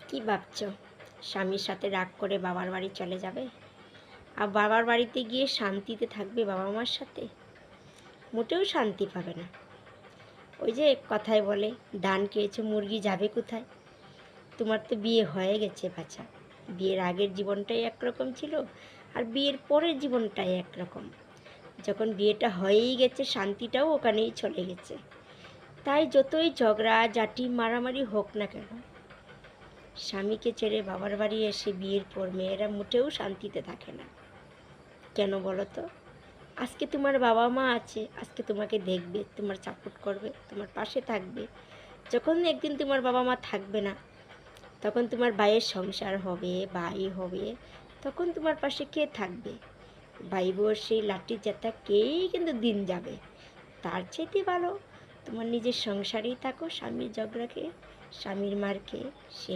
কি ভাবছো? স্বামীর সাথে রাগ করে বাবার বাড়ি চলে যাবে আর বাবার বাড়িতে গিয়ে শান্তিতে থাকবে বাবা মার সাথে? মোটেও শান্তি পাবে না। ওই যে কথায় বলে, ধান খেয়েছে মুরগি যাবে কোথায়। তোমার তো বিয়ে হয়ে গেছে বাচ্চা। বিয়ের আগের জীবনটাই একরকম ছিল, আর বিয়ের পরের জীবনটাই একরকম। যখন বিয়েটা হয়েই গেছে, শান্তিটাও ওখানেই চলে গেছে। তাই যতই ঝগড়া ঝাঁটি মারামারি হোক না কেন, স্বামীকে ছেড়ে বাবার বাড়ি এসে বিয়ের পর মেয়েরা মোটেও শান্তিতে থাকে না। কেন বলো তো? আজকে তোমার বাবা মা আছে, আজকে তোমাকে দেখবে, তোমার সাপোর্ট করবে, তোমার পাশে থাকবে। যখন একদিন তোমার বাবা মা থাকবে না, তখন তোমার ভাইয়ের সংসার হবে, ভাই হবে, তখন তোমার পাশে কে থাকবে? ভাই বোর সেই লাঠি জ্যাঠা কেই কিন্তু দিন যাবে। তার চাইতে ভালো তোমার নিজের সংসারেই থাকো, স্বামীর ঝগড়াকে, স্বামীর মারকে সে